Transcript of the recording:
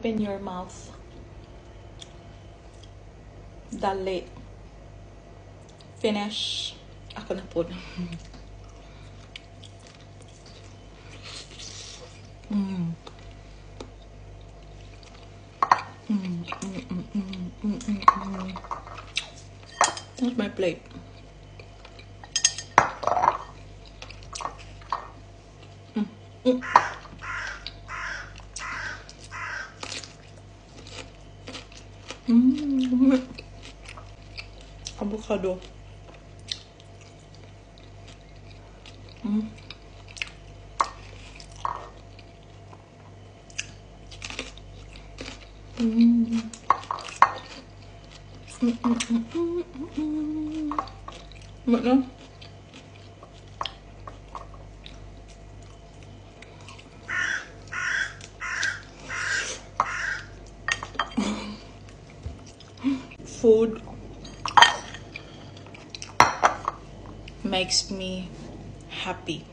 Open your mouth. Dali. Finish. Ako na po. That's my plate. Avocado. What now? Food makes me happy.